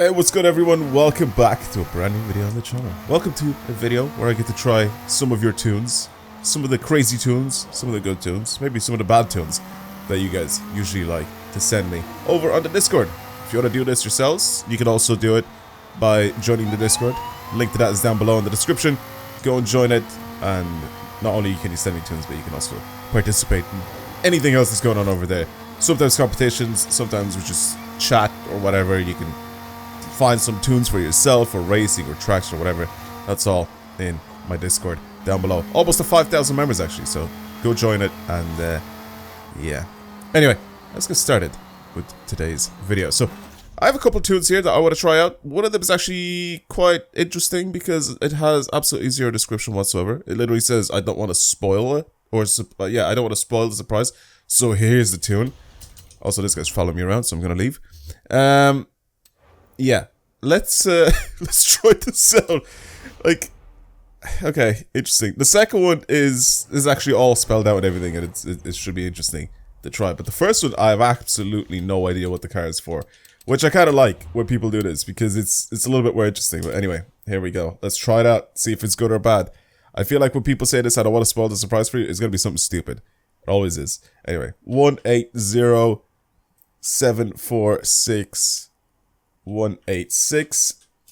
Hey, what's good everyone? Welcome back to a brand new video on the channel. Welcome to a video where I get to try some of your tunes. Some of the crazy tunes, some of the good tunes, maybe some of the bad tunes that you guys usually like to send me over on the Discord. If you want to do this yourselves, you can also do it by joining the Discord. Link to that is down below in the description. Go and join it, and not only can you send me tunes, but you can also participate in anything else that's going on over there. Sometimes competitions, sometimes we just chat or whatever. You can find some tunes for yourself, or racing, or tracks, or whatever. That's all in my Discord down below. Almost to 5,000 members actually, so go join it, and yeah. Anyway, let's get started with today's video. So, I have a couple tunes here that I want to try out. One of them is actually quite interesting because it has absolutely zero description whatsoever. It literally says, I don't want to spoil it, or yeah, I don't want to spoil the surprise. So here's the tune. Also, this guy's following me around, so I'm gonna leave. Yeah, let's try this out. Like, okay, interesting. The second one is actually all spelled out and everything, and it should be interesting to try. But the first one, I have absolutely no idea what the car is for, which I kind of like when people do this because it's a little bit more interesting. But anyway, here we go. Let's try it out, see if it's good or bad. I feel like when people say this, I don't want to spoil the surprise for you. It's gonna be something stupid. It always is. Anyway, 180746186.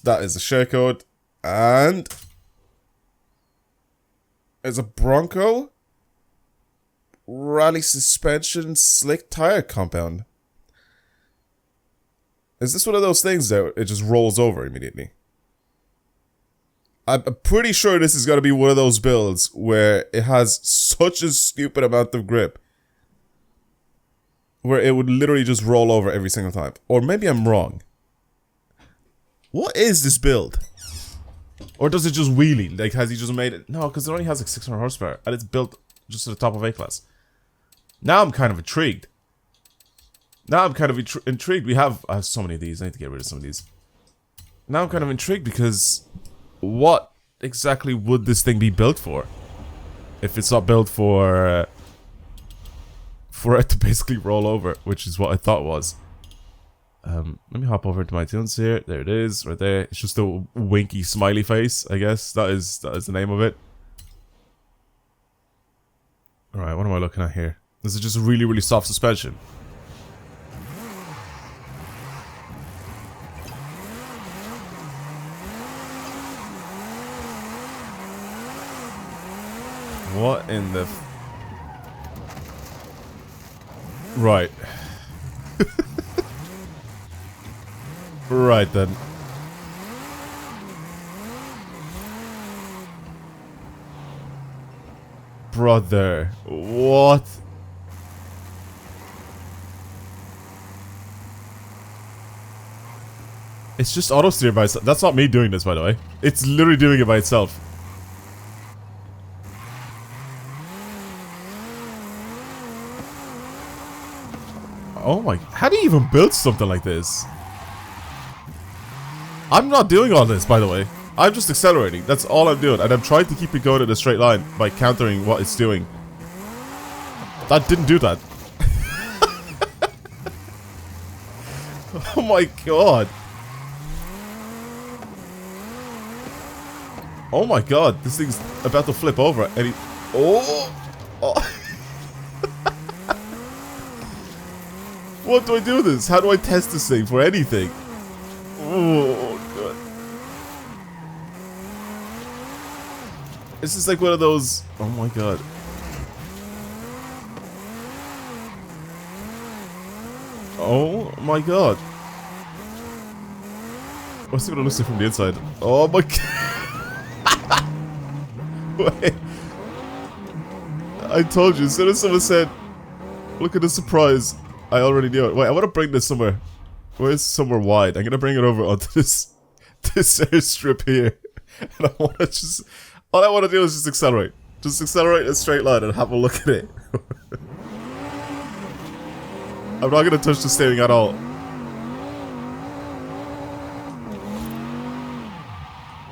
That is the share code, and it's a Bronco rally suspension slick tire compound. Is this one of those things that it just rolls over immediately? I'm pretty sure this is gonna be one of those builds where it has such a stupid amount of grip where it would literally just roll over every single time. Or maybe I'm wrong. What is this build? Or does it just wheelie? Like, has he just made it? No, because it only has like 600 horsepower, and it's built just to the top of A-class. Now I'm kind of intrigued. Intrigued. I have so many of these. I need to get rid of some of these. Now I'm kind of intrigued because what exactly would this thing be built for? If it's not built for it to basically roll over, which is what I thought it was. Let me hop over to my tunes here. There it is, right there. It's just a winky smiley face, I guess. That is the name of it. Alright, what am I looking at here? This is just a really, really soft suspension. What in the... Right. Right then. Brother, what? It's just auto steer by itself. That's not me doing this, by the way. It's literally doing it by itself. Oh my, how do you even build something like this? I'm not doing all this, by the way. I'm just accelerating. That's all I'm doing. And I'm trying to keep it going in a straight line by countering what it's doing. That didn't do that. Oh my god. Oh my god. This thing's about to flip over. And he... Oh! Oh. What do I do with this? How do I test this thing for anything? Oh god. This is like one of those... Oh my god. Oh my god. Let's see what it looks like from the inside. Oh my god. Wait. I told you, as soon as someone said, look at the surprise, I already knew it. Wait, I want to bring this somewhere. Where's somewhere wide? I'm gonna bring it over onto this airstrip here. And I wanna just... All I wanna do is just accelerate. Just accelerate in a straight line and have a look at it. I'm not gonna touch the steering at all.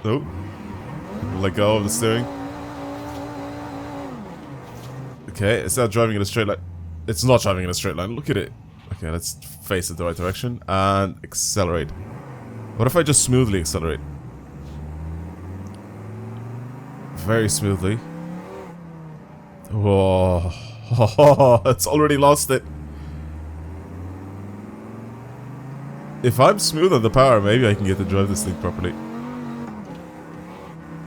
Nope. Let go of the steering. Okay, it's not driving in a straight line. It's not driving in a straight line. Look at it. Okay, let's face it the right direction and accelerate. What if I just smoothly accelerate? Very smoothly. Whoa. Oh, it's already lost it. If I'm smooth on the power, maybe I can get to drive this thing properly.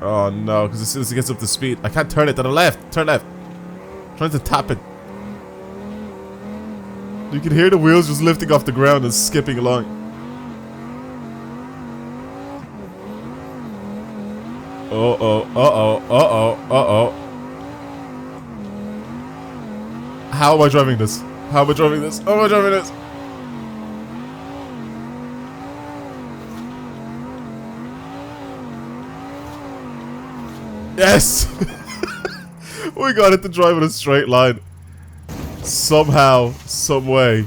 Oh no, because as soon as it gets up to speed, I can't turn it to the left. Turn left. I'm trying to tap it. You can hear the wheels just lifting off the ground and skipping along. Uh-oh, uh-oh, uh-oh, uh-oh. How am I driving this? How am I driving this? How am I driving this? Yes! We got it to drive in a straight line. Somehow, some way.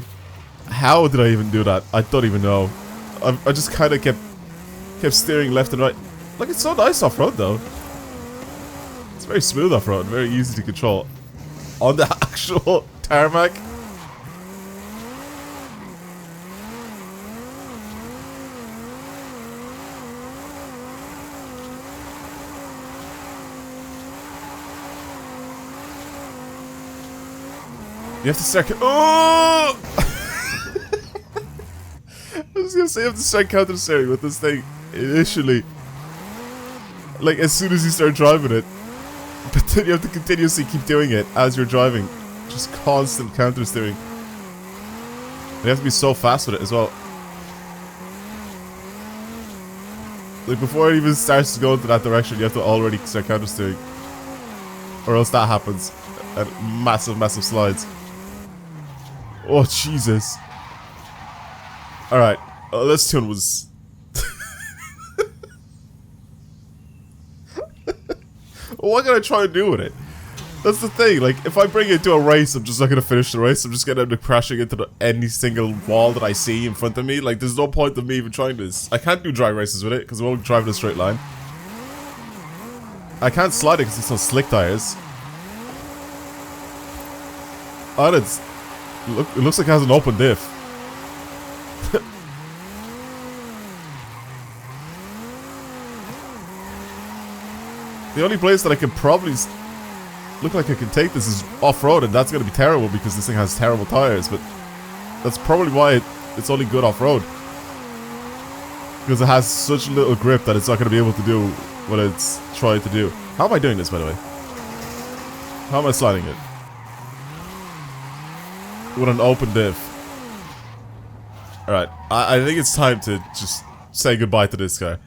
How did I even do that? I don't even know. I just kind of kept steering left and right. Like, it's so nice off-road though. It's very smooth off-road, very easy to control. On the actual tarmac. You have to start. Oh! I was gonna say you have to start counter steering with this thing initially. Like as soon as you start driving it. But then you have to continuously keep doing it as you're driving. Just constant counter steering. You have to be so fast with it as well. Like before it even starts to go into that direction, you have to already start counter steering. Or else that happens. And massive, massive slides. Oh, Jesus. Alright. This tune was... What can I try and do with it? That's the thing. Like, if I bring it to a race, I'm just not going to finish the race. I'm just going to end up crashing into any single wall that I see in front of me. Like, there's no point of me even trying this. I can't do dry races with it, because it won't drive in a straight line. I can't slide it because it's on slick tires. And it's... Look, it looks like it has an open diff. The only place that I could probably look like I can take this is off-road, and that's going to be terrible because this thing has terrible tires, but that's probably why it's only good off-road. Because it has such little grip that it's not going to be able to do what it's trying to do. How am I doing this, by the way? How am I sliding it? With an open diff. Alright, I think it's time to just say goodbye to this guy.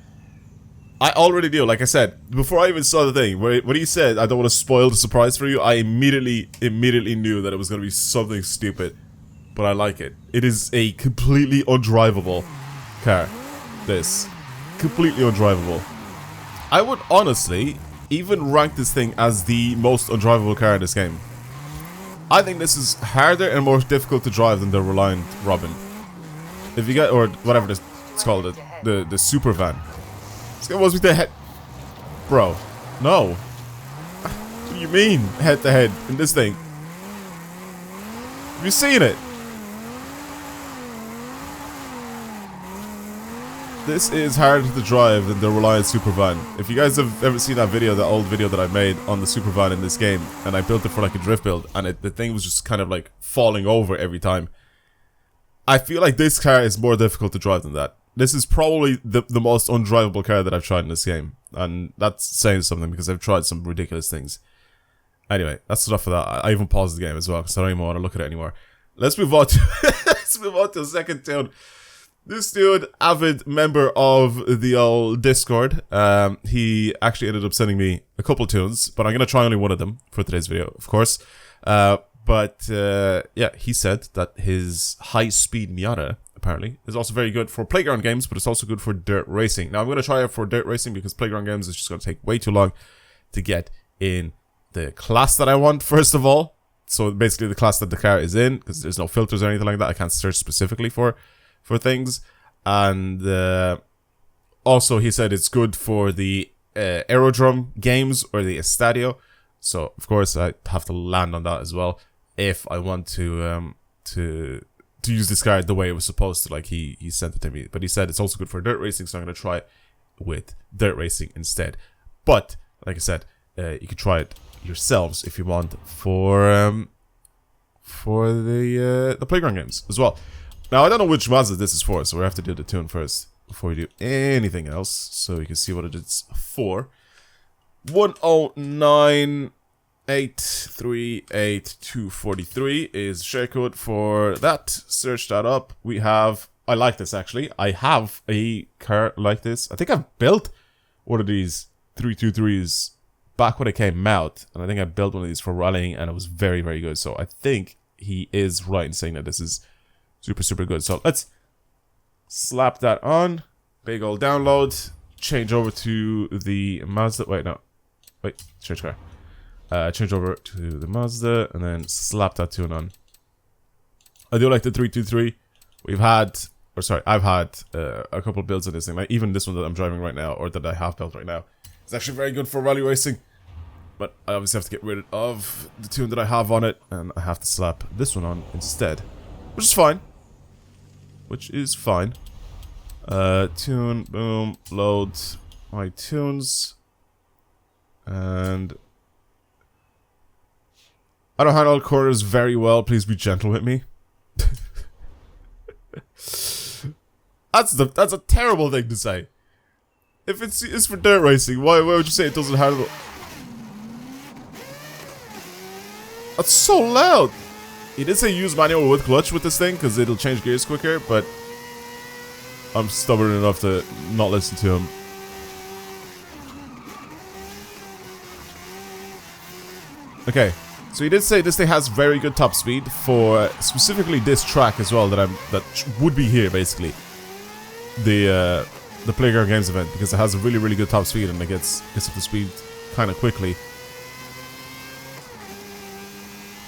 I already knew, like I said, before I even saw the thing, when he said, I don't want to spoil the surprise for you, I immediately knew that it was going to be something stupid. But I like it. It is a completely undrivable car. This. Completely undrivable. I would honestly even rank this thing as the most undrivable car in this game. I think this is harder and more difficult to drive than the Reliant Robin. If you get, or whatever it's called, the super van. This guy wants me to head. Bro, no. What do you mean head to head in this thing? Have you seen it? This is harder to drive than the Reliant Supervan. If you guys have ever seen that video, the old video that I made on the Supervan in this game, and I built it for like a drift build, and the thing was just kind of like falling over every time. I feel like this car is more difficult to drive than that. This is probably the most undrivable car that I've tried in this game, and that's saying something because I've tried some ridiculous things. Anyway, that's enough for that. I even paused the game as well because I don't even want to look at it anymore. Let's move on to let's move on to the second tune. This dude, avid member of the old Discord, he actually ended up sending me a couple tunes, but I'm going to try only one of them for today's video, of course. Yeah, he said that his high-speed Miata, apparently, is also very good for playground games, but it's also good for dirt racing. Now, I'm going to try it for dirt racing because playground games is just going to take way too long to get in the class that I want, first of all. So, basically, the class that the car is in, because there's no filters or anything like that. I can't search specifically for things. And also he said it's good for the aerodrome games or the estadio. So of course I have to land on that as well if I want to to use this car the way it was supposed to. Like he sent it to me, but he said it's also good for dirt racing, so I'm gonna try it with dirt racing instead. But like I said, you can try it yourselves if you want for the playground games as well. Now I don't know which Mazda this is for, so we have to do the tune first before we do anything else, so you can see what it is for. 109838243 is share code for that. Search that up. We have. I like this actually. I have a car like this. I think I've built one of these 323s back when it came out, and I think I built one of these for rallying, and it was very, very good. So I think he is right in saying that this is super, super good. So let's slap that on. Big old download. Change over to the Mazda. Wait, no. Wait, change car. Change over to the Mazda, and then slap that tune on. I do like the 323. I've had a couple of builds of this thing. Like even this one that I'm driving right now, or that I have built right now. It's actually very good for rally racing. But I obviously have to get rid of the tune that I have on it, and I have to slap this one on instead. Which is fine. Tune, boom, load my tunes. And I don't handle corners very well. Please be gentle with me. That's a terrible thing to say. If it's for dirt racing, why would you say it doesn't handle? That's so loud. He did say use manual with clutch with this thing because it'll change gears quicker, but I'm stubborn enough to not listen to him. Okay, so he did say this thing has very good top speed for specifically this track as well that would be here basically. The Playground Games event, because it has a really, really good top speed and it gets up to speed kind of quickly.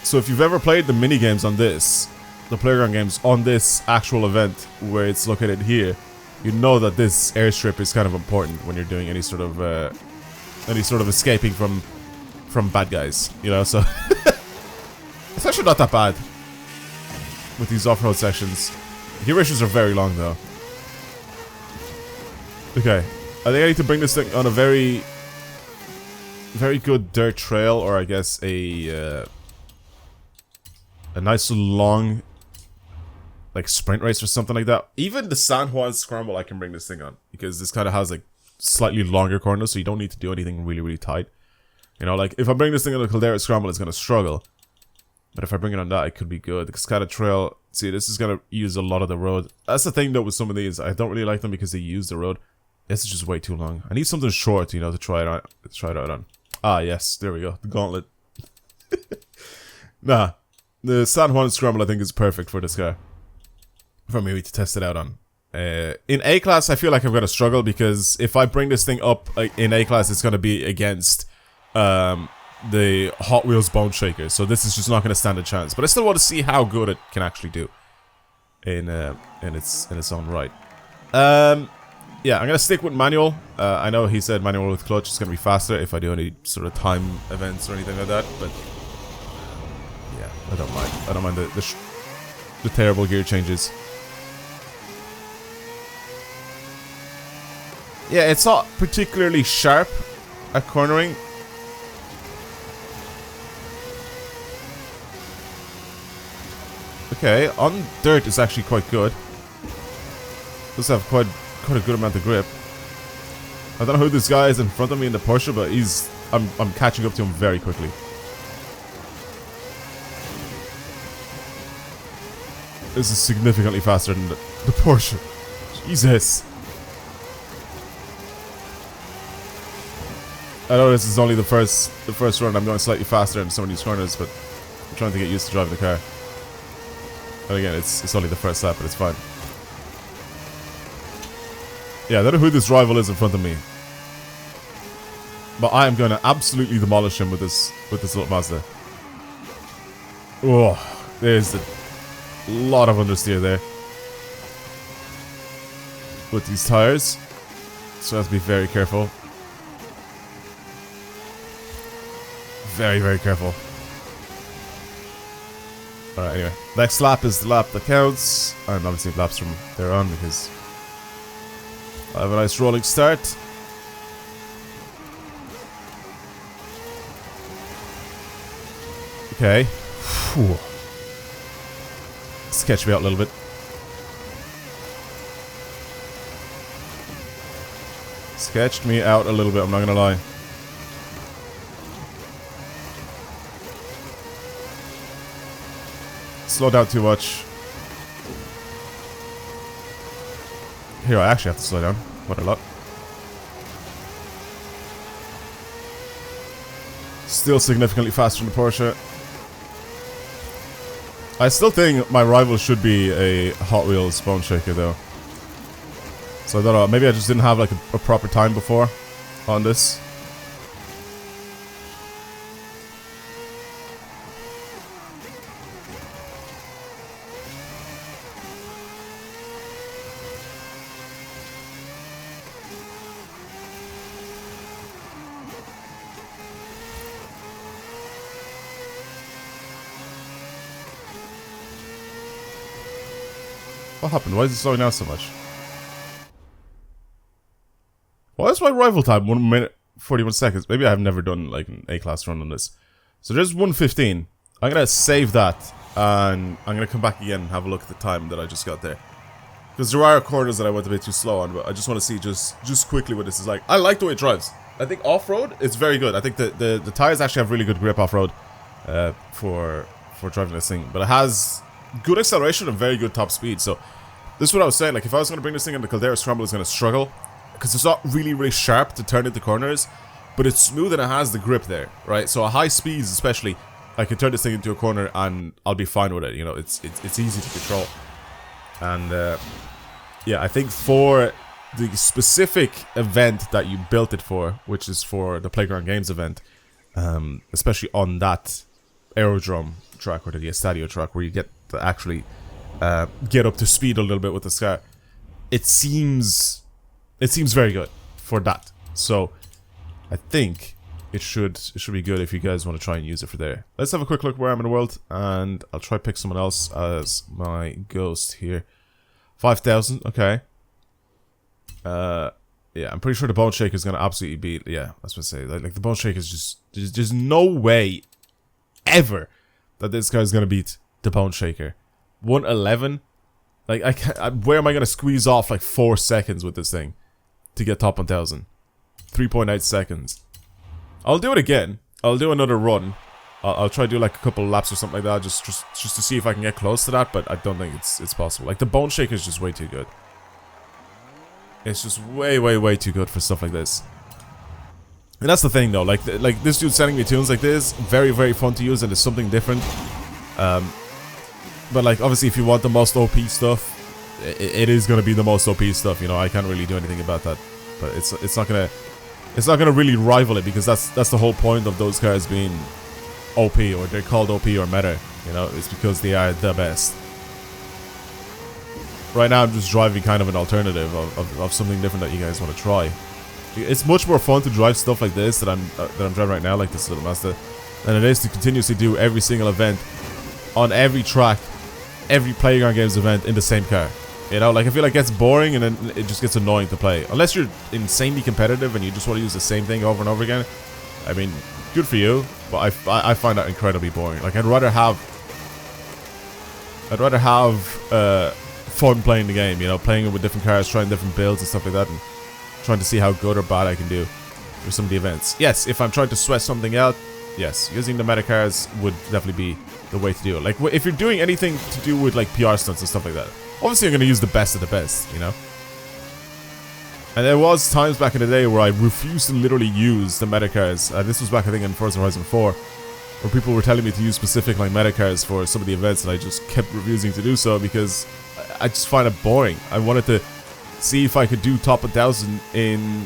So if you've ever played the mini games on this, the Playground Games on this actual event where it's located here, you know that this airstrip is kind of important when you're doing any sort of escaping from bad guys, you know. So it's actually not that bad with these off-road sections. Gear ratios are very long though. Okay, I think I need to bring this thing on a very, very good dirt trail, or I guess a nice long, like sprint race or something like that. Even the San Juan Scramble I can bring this thing on, because this kind of has like slightly longer corners, so you don't need to do anything really, really tight. You know, like if I bring this thing on the Caldera Scramble, it's gonna struggle. But if I bring it on that, it could be good. This kind of trail, see, this is gonna use a lot of the road. That's the thing though with some of these, I don't really like them because they use the road. This is just way too long. I need something short, you know, to try it out on. Ah, yes, there we go. The gauntlet. Nah, the San Juan Scramble I think is perfect for this car. For me to test it out on. In A-Class, I feel like I'm gonna struggle because if I bring this thing up in A-Class, it's gonna be against the Hot Wheels Bone Shaker. So this is just not gonna stand a chance. But I still want to see how good it can actually do in its own right. Yeah, I'm gonna stick with manual. I know he said manual with clutch is gonna be faster if I do any sort of time events or anything like that, but yeah, I don't mind. I don't mind the terrible gear changes. Yeah, it's not particularly sharp at cornering. Okay, on dirt it's actually quite good. Does have quite a good amount of grip. I don't know who this guy is in front of me in the Porsche, but I'm catching up to him very quickly. This is significantly faster than the Porsche. Jesus. I know this is only the first run. I'm going slightly faster in some of these corners, but I'm trying to get used to driving the car. And again, it's only the first lap, but it's fine. Yeah, I don't know who this rival is in front of me, but I am going to absolutely demolish him with this little Mazda. Oh, there's a lot of understeer there with these tires, so I have to be very careful. Very, very careful. Alright, anyway. Next lap is the lap that counts. And obviously laps from there on because I have a nice rolling start. Okay. Whew. Sketch me out a little bit. Sketched me out a little bit, I'm not gonna lie. Slow down too much. Here, I actually have to slow down. What a lot. Still significantly faster than the Porsche. I still think my rival should be a Hot Wheels bone shaker though. So I don't know, maybe I just didn't have like a proper time before on this. What happened? Why is it slowing down so much? Why is my rival time 1 minute 41 seconds? Maybe I have never done like an A-class run on this. So there's 1:15. I'm gonna save that and I'm gonna come back again and have a look at the time that I just got there. Because there are corners that I went a bit too slow on, but I just want to see just quickly what this is like. I like the way it drives. I think off-road, it's very good. I think the tires actually have really good grip off-road for driving this thing. But it has good acceleration and very good top speed. So this is what I was saying. Like if I was going to bring this thing into Caldera Scramble, it's going to struggle. Because it's not really sharp to turn into corners. But it's smooth and it has the grip there, right? So at high speeds especially, I can turn this thing into a corner and I'll be fine with it. You know, it's easy to control. And yeah, I think for the specific event that you built it for, which is for the Playground Games event, especially on that aerodrome track or the Estadio track where you get to actually get up to speed a little bit with the car, it seems very good for that. So I think it should be good if you guys want to try and use it for there. Let's have a quick look where I'm in the world, and I'll try pick someone else as my ghost here. 5,000, okay. Yeah, I'm pretty sure the Bone Shaker is gonna absolutely beat. Yeah, that's what I say. Like the Bone Shaker is just there's no way ever that this guy's gonna beat the Bone Shaker. 111. Like I can't. Where am I gonna squeeze off like 4 seconds with this thing to get top 1,000? 3.8 seconds. I'll do it again. I'll do another run. I'll try to do like a couple of laps or something like that, just to see if I can get close to that. But I don't think it's possible. Like the Bone Shaker is just way too good. It's just way too good for stuff like this. And that's the thing though. Like this dude sending me tunes like this, very fun to use, and it's something different. But like obviously, if you want the most OP stuff, it is gonna be the most OP stuff. You know, I can't really do anything about that. But it's not gonna really rival it, because that's the whole point of those cars being OP, or they're called OP or meta. You know, it's because they are the best. Right now I'm just driving kind of an alternative of something different that you guys want to try. It's much more fun to drive stuff like this that I'm driving right now, like this little Mazda, than it is to continuously do every single event on every track, every Playground Games event in the same car. You know, like I feel like it gets boring and then it just gets annoying to play. Unless you're insanely competitive and you just want to use the same thing over and over again. I mean, good for you, but I find that incredibly boring. Like I'd rather have fun playing the game, you know, playing it with different cars, trying different builds and stuff like that, and trying to see how good or bad I can do for some of the events. Yes, if I'm trying to sweat something out, yes, using the meta cars would definitely be the way to do it. Like if you're doing anything to do with like PR stunts and stuff like that, obviously I'm going to use the best of the best, you know. And there was times back in the day where I refused to literally use the meta cars. This was back I think in Forza Horizon 4, where people were telling me to use specific like meta cars for some of the events, and I just kept refusing to do so because I just find it boring. I wanted to see if I could do top 1,000 in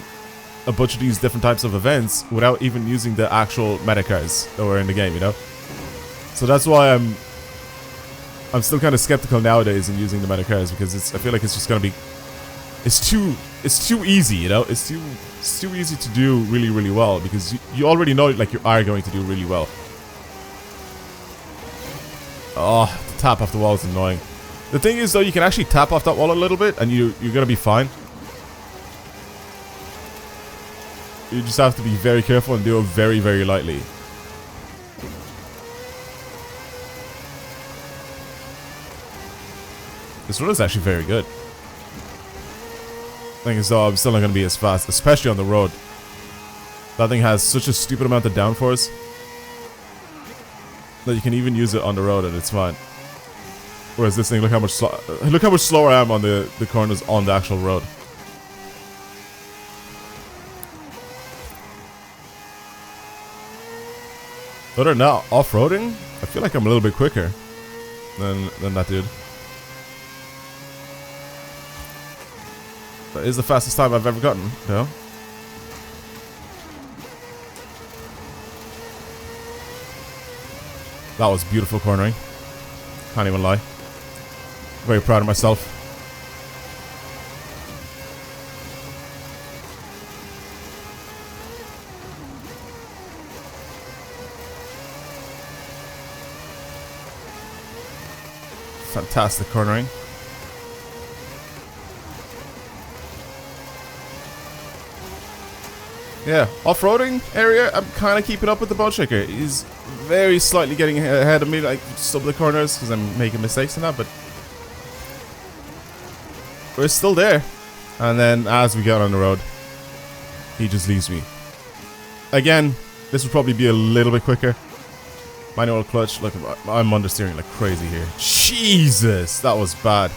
a bunch of these different types of events without even using the actual meta cars that were in the game, you know. So that's why I'm still kind of skeptical nowadays in using the meta cars, because I feel like it's just gonna be it's too easy, you know. It's too easy to do really well, because you already know like you are going to do really well. Oh, the tap off the wall is annoying. The thing is, though, you can actually tap off that wall a little bit, and you're gonna be fine. You just have to be very careful and do it very, very lightly. This run is actually very good. Thing is, though, I'm still not gonna be as fast, especially on the road. That thing has such a stupid amount of downforce that you can even use it on the road and it's fine. Whereas this thing, look how much slower I am on the corners on the actual road. Other than that, off-roading, I feel like I'm a little bit quicker than that dude. That is the fastest time I've ever gotten, you know? That was beautiful cornering. Can't even lie. Very proud of myself. Fantastic cornering. Yeah, off-roading area, I'm kind of keeping up with the ball shaker. He's very slightly getting ahead of me, like some of the corners, because I'm making mistakes in that, but we're still there. And then as we get on the road, he just leaves me. Again, this would probably be a little bit quicker. Manual clutch, look, I'm understeering like crazy here. Jesus, that was bad.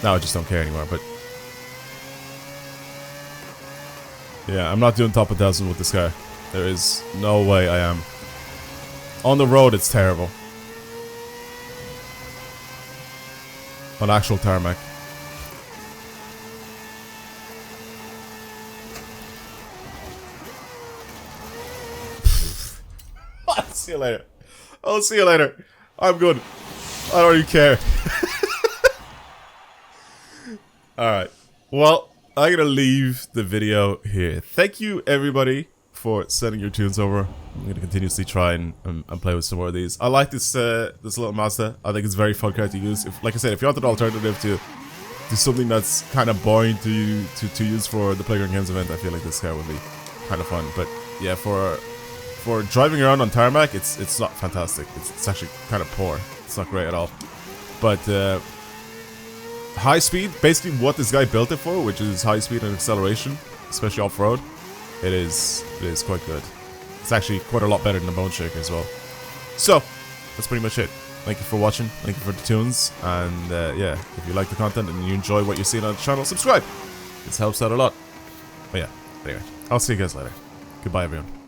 Now I just don't care anymore, but yeah, I'm not doing top 1,000 with this car. There is no way I am. On the road, it's terrible. On actual tarmac. I'll see you later. I'll see you later. I'm good. I don't even care. Alright. Well, I'm gonna leave the video here. Thank you, everybody, for sending your tunes over. I'm gonna continuously try and play with some more of these. I like this this little Mazda. I think it's a very fun car to use. Like I said, if you want an alternative to something that's kind of boring to use for the Playground Games event, I feel like this car would be kind of fun. But yeah, for driving around on tarmac, it's not fantastic. It's actually kind of poor. It's not great at all. But high speed, basically what this guy built it for, which is high speed and acceleration, especially off-road, it is quite good. It's actually quite a lot better than the Bone Shaker as well. So, that's pretty much it. Thank you for watching, thank you for the tunes, and yeah, if you like the content and you enjoy what you're seeing on the channel, subscribe. This helps out a lot. But yeah, anyway, I'll see you guys later. Goodbye, everyone.